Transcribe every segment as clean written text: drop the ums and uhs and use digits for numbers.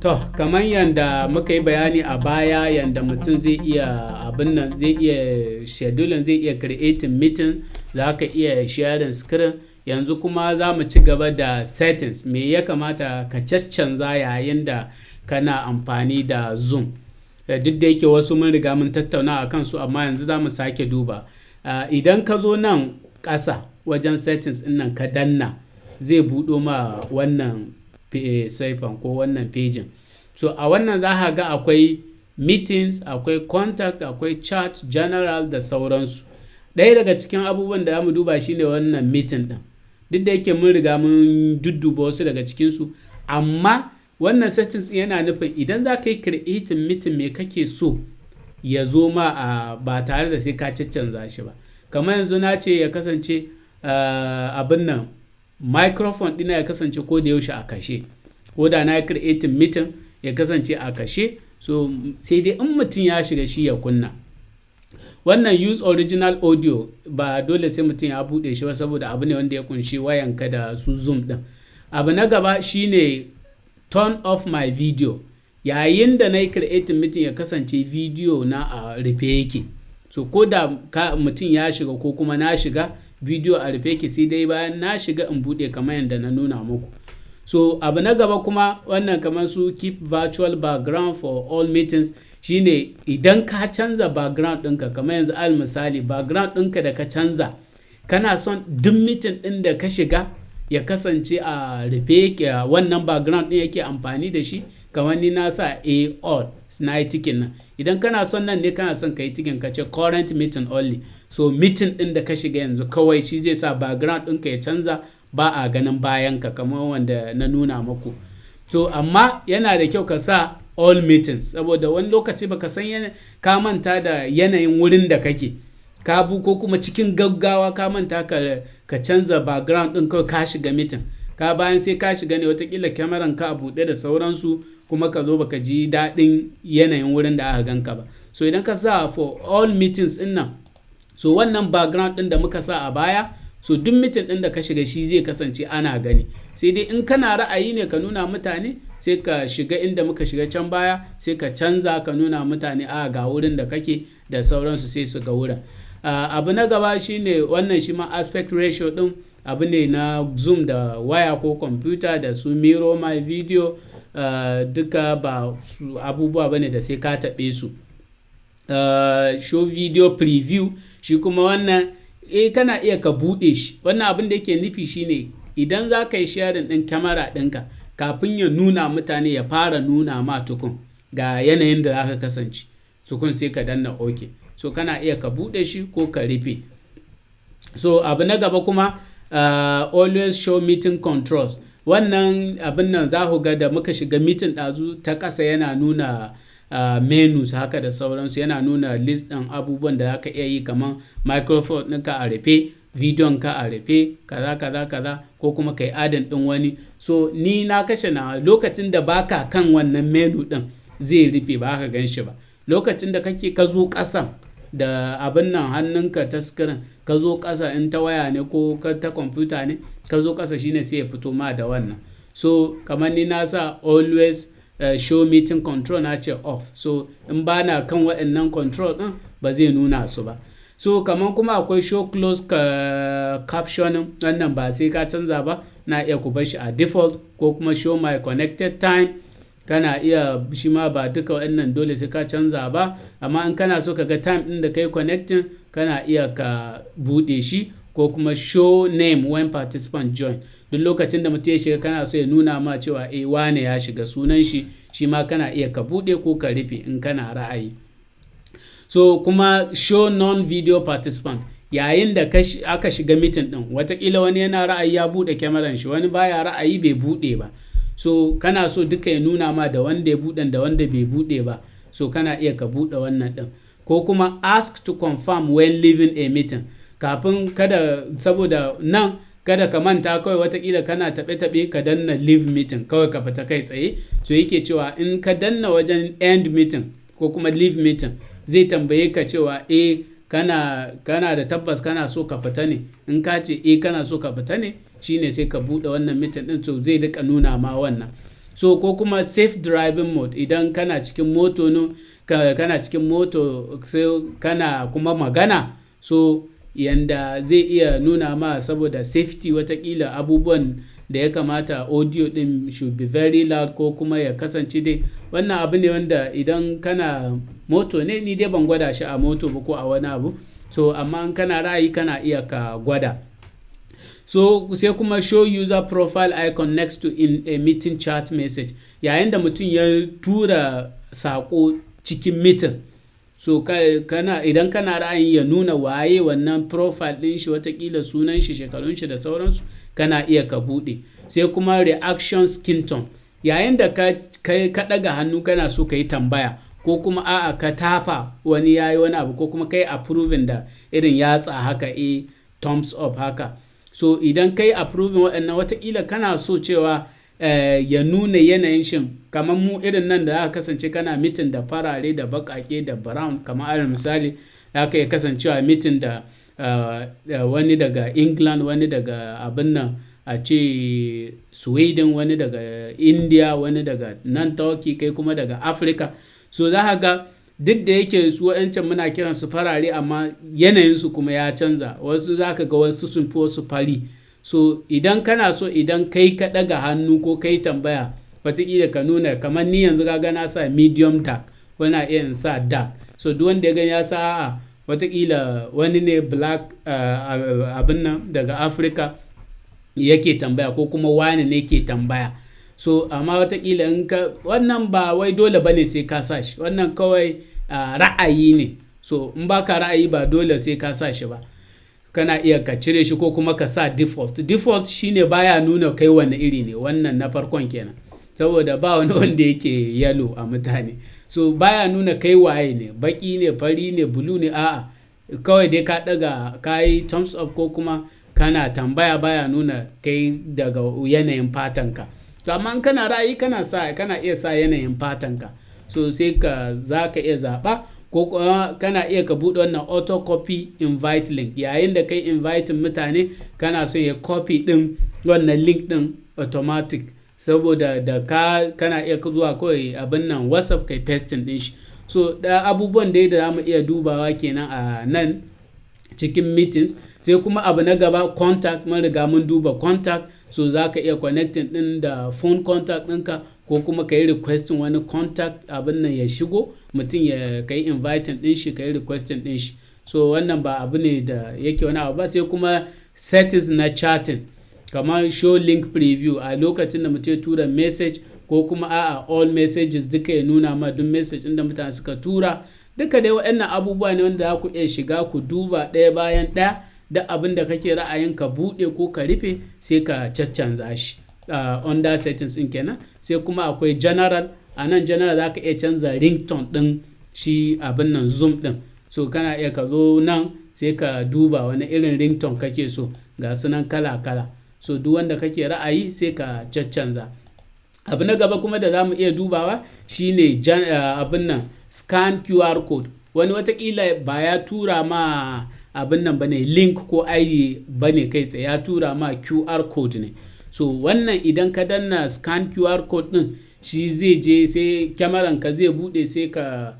To, kamar yanda muka yi bayani a baya yanda mutum zai iya abin nan, zai iya scheduling, zai iya creating meeting, za ka iya sharing screen. Yanzu kuma za mu ci gaba da settings. Me ya kamata ka caccanza yayin da kana amfani da Zoom. Duk da yake wasu mun riga mun tattauna a kansu, amma yanzu za mu sake duba. Idan ka zo nan ƙasa wajen settings ɗin nan ka danna, zai buɗo ma wannan saifan ko wannan pejin. So a wannan za ka ga akwai meetings, akwai contact, akwai chat, general da sauransu. Ɗaya daga cikin abubuwan da za mu duba shine wannan meeting ɗin. Duk da yake mun riga mun dudduba wasu daga cikinsu, amma wannan settings yana nufin idan za ka yi creating meeting me kake so ya zo ma ba tare da sai ka caccanza shi ba. Kamar yanzu na ce ya kasance abin nan microphone ɗina ya kasance ko da yaushe a kashe, ko da na yi creating meeting ya kasance a kashe. So sai dai in mutum ya shiga shi ya kunna. Wannan use original audio ba dole sai mutum ya buɗe shi ba, saboda abu ne wanda ya kunshi wayanka da su Zoom ɗin. Abu na gaba shine turn off my video. Yayin da na yi creating meeting ya kasance video na a rufe yake. So ko da mutum ya shiga ko kuma na shiga, video a rufe yake, sai dai bayan na shiga in buɗe kamar yadda na nuna muku. So abu na gaba kuma wannan kamar su keep virtual background for all meetings, shine idan ka canza background ɗinka, kamar yanzu al misali background ɗinka da ka canza, kana son duk meeting ɗin da ka shiga ya kasance a rufe yake, wannan background ɗin yake amfani da shi. Kamar ni na sa all na yi tikin nan. Idan kana son nan ne kana son ka yi tikin ka ce current meeting only. So meeting ɗin da ka shiga yanzu kawai shi zai sa background ɗinka ya canza, ba a ganin bayanka kamar wanda na nuna muku. So amma yana da kyau ka sa all meetings, saboda wani lokaci baka san ka manta da yanayin wurin da kake, ko kuma cikin gaggawa ka manta ka canza background ɗin kawai ka shiga meeting. Bayan sai ka shiga ne watakila kyamaran ka a buɗe da sauransu, kuma ka zo baka ji daɗin yanayin wurin da aka ganka ba. So idan ka sa for all meetings ɗin nan, so wannan background ɗin da muka sa a baya, so duk meeting ɗin da ka shiga shi zai kasance ana gani. Sai dai in kana ra'ayi ne ka nuna mutane, sai ka shiga inda muka shiga can baya, sai ka canza ka nuna mutane ga wurin da kake da sauransu, sai su ga wurin. Abu na gaba shine wannan shi ma aspect ratio ɗin, abu ne na Zoom da waya ko computer da su mirror my video, duka ba su abubuwa bane da sai ka taɓe su. Show video preview, shi kuma wannan kana iya ka buɗe shi. Wannan abin da yake nufi shine idan za ka yi sharing ɗin kyamara ɗinka, kafin ya nuna mutane ya fara nuna ma tukun ga yanayin da za ka kasance, tukun sai ka danna OK. So kana iya ka buɗe shi ko ka rufe. So abu na gaba kuma always show meeting controls. Wannan abin nan za ku ga da muka shiga meeting ɗazu, ta ƙasa yana nuna menus haka da sauransu, yana nuna list ɗin abubuwan da za ka iya yi, kamar microphone ɗinka a rufe, bidiyon ka a rufe, kaza, ko kuma ka yi adin ɗin wani. So ni na kashe na lokacin da baka kan wannan menu ɗin zai rufe, ba ka gan shi ba. Lokacin da ka zo ƙasan da abin nan hannunka ta screen, ka zo ƙasa, in ta waya ne ko ta kwamfuta ne, ka zo ƙasa shine sai ya fito ma da wannan. So kamar ni na sa always show meeting control na ce off. So in ba na kan waɗannan control ɗin ba zai nuna su ba. So kamar kuma akwai show close captioning, wannan ba sai ka canza ba, na iya ku bar shi a default, ko kuma show my connected time, kana iya shi ma ba duka waɗannan dole sai ka canza ba, amma in kana so ka ga time ɗin da kai connecting, kana iya ka buɗe shi, ko kuma show name when participant join. Duk lokacin da mutum ya shiga kana so ya nuna ma cewa wane ya shiga, sunan shi ma kana iya ka buɗe ko ka rufe in kana ra'ayi. So kuma show non-video participant, yayin da aka shiga meeting ɗin, watakila wani yana ra'ayi ya buɗe kyamaran shi, wani baya ra'ayi bai buɗe ba. So kana so duka ya nuna ma da wanda ya buɗe da wanda bai buɗe ba, so kana iya ka buɗe wannan ɗin. Ko kuma ask to confirm when leaving a meeting, kafin saboda nan kada ka manta kawai watakila kana taɓe ka danna leave meeting kawai ka fita kai tsaye. So yake cewa in ka danna wajen end meeting ko kuma leave meeting, zai tambaye ka cewa kana da tabbas kana so ka fita ne. In ka ce kana so ka fita ne, shine sai ka buɗe wannan meeting ɗin, so zai duka nuna ma wannan. so ko kuma safe driving mode idan kana cikin moto kana cikin moto sai kana kuma magana, so yanda zai iya nuna ma saboda safety watakila abubuwan da ya kamata audio din should be very loud ko kuma ya kasance dai wannan abu ne wanda idan kana moto ne, ni dai ban gwada shi a moto ba ko a wani abu, so amma in kana ra'ayi kana iya ka gwada. So sai kuma show user profile icon next to in a meeting chat message, yayin da mutum ya tura sako cikin meeting, so idan kana ra'ayin ya nuna waye wannan profile din shi, watakila sunan shi, shekarun shi da sauransu, kana iya ka bude. Sai kuma reaction skin tone, yayin da ka daga hannu kana so ka yi tambaya ko kuma a'a ka tafa wani yayi wani abu ko kuma kai approving da irin yatsa haka, thumbs up haka, so idan kai approving waɗannan watakila kana so cewa ya nuna yanayin shin kamar mu irin nan da aka kasance kana mitin da farare da baƙaƙe da brown, kamar alal misali aka yi kasancewa mitin da wani daga England, wani daga abin nan a ce Sweden, wani daga India, wani daga nan Turkey, kai kuma daga Africa, so za ka ga duk da yake su wa'ancan muna kiran su farare amma yanayinsu kuma ya canza, wasu za ka ga wasu sun fi wasu fari. So idan kana so idan kai ka ɗaga hannu ko kai tambaya wataƙila ka nuna kamar ni yanzu ka na sa medium dark, wani iya sa dark, so duk wanda ya gani ya sa a'a wataƙila wani ne black abin nan daga Africa yake tambaya ko kuma wani ne ke tambaya, so amma wataƙila in ka wannan ba wai dole bane sai ka sa shi, wannan kawai ra'ayi ne, so in baka ra'ayi ba dole sai ka sa shi ba, kana iya ka cire shi ko kuma ka sa default shine baya nuna kai wani iri ne, wannan na farkon kenan, saboda ba wani wanda yake yellow a mutane, so baya nuna kai waye ne, baki ne, fari ne, blue ne, a'a kawai dai ka daga kai thumbs up ko kuma kana tambaya, baya nuna kai daga yanayin fatanka. To amma in kana ra'ayi kana iya sa yanayin fatanka, so sai za ka iya zaɓa ko kana iya ka buɗe wannan auto copy invite link, yayin da kai invite mutane kana so ya copy ɗin wannan link ɗin automatic, saboda da kana iya zuwa kawai abin nan WhatsApp kai pasting ɗin shi. So da abubuwan da za mu iya dubawa kenan a nan cikin meetings. Sai kuma abu na gaba contact, mun riga mun duba contact, so za ka iya connecting ɗin da phone contact ɗinka ko kuma ka yi requesting wani contact abin nan ya shigo, mutum ya ka yi inviting ɗin shi, ka yi requesting ɗin shi, so wannan ba abu ne da yake wani abu ba. Sai kuma settings na chatting, kamar show link preview, a lokacin da mutum ya tura message ko kuma a'a all messages duka ya nuna ma duk message ɗin da mutane suka tura, duka dai waɗannan abubuwa ne wanda za ku iya shiga ku duba ɗaya bayan ɗaya, da abin da kake ra'ayin ka buɗe ko ka rufe sai ka caccanza shi under settings ɗin kenan. Sai kuma akwai general, a nan general za ka iya canza ringtone ɗin shi abin nan zoom ɗin, so kana iya ka zo nan sai ka duba wani irin ringtone kake so, ga sunan kala-kala, so duk wanda kake ra'ayi sai ka caccanza. Abu na gaba kuma da za mu iya dubawa shine abin nan scan QR code, wani watakila ba ya tura ma abin nan bane link ko ID bane kai tsaye, ya tura ma QR code ne, so wannan idan ka danna scan QR code din shi zai je sai kyamaran ka zai bude, sai ka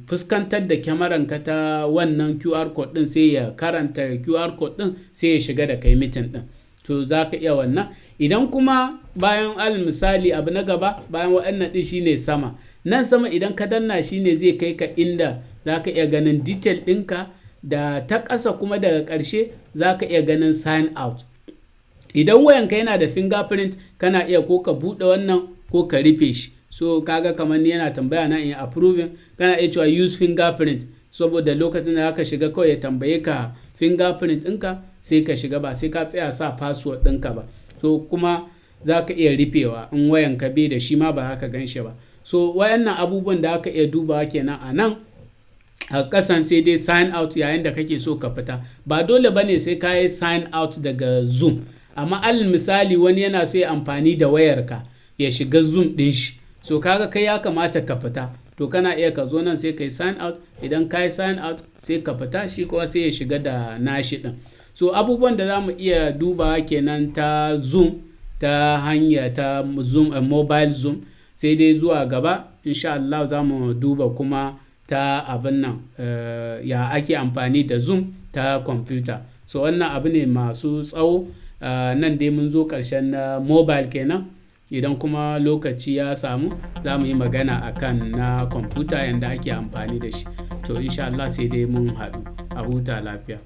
fuskantar da kyamaran ka ta wannan QR code din, sai ya karanta QR code din sai ya shiga da kai meeting din, to za ka iya wannan. Idan kuma bayan al misali abu na gaba bayan waɗannan din shine sama, nan sama idan ka danna shine zai kai ka inda za ka iya ganin detail ɗinka, da ta ƙasa kuma daga ƙarshe za ka iya ganin sign out. Idan wayanka yana da fingerprint kana iya ko ka buɗe wannan ko ka rufe shi, so kaga kamar ni yana tambaya na in approving, kana iya cewa use fingerprint, saboda lokacin da zaka shiga kawai ya tambaye ka fingerprint ɗinka sai ka shiga, ba sai ka tsaya sa password ɗinka ba. So kuma za ka iya rufewa in wayanka bai da shi ma ba haka gan shi ba. So wayannan abubuwan da aka iya dubawa kenan a nan. A ƙasan sai dai sign out yayin da kake so ka fita, ba dole bane sai ka yi sign out daga Zoom, amma alal misali wani yana so ya amfani da wayarka ya shiga Zoom ɗin shi, so kaga kai ya kamata ka fita, to kana iya ka zo nan sai ka yi sign out, idan ka yi sign out sai ka fita, shi kuma sai ya shiga da nashi ɗin. So abubuwan da za mu iya dubawa kenan ta Zoom ta hanya ta zoom, mobile zoom. Sai dai zuwa gaba insha Allah za mu duba kuma ta abin nan, ya ake amfani da zoom ta kwamfuta. So wannan abu ne masu tsawo. Nan dai mun zo ƙarshen na mobile kenan. Idan kuma lokaci ya samu za mu yi magana akan na kwamfuta yanda ake amfani da shi. To insha Allah sai dai mun haɗu. A huta lafiya.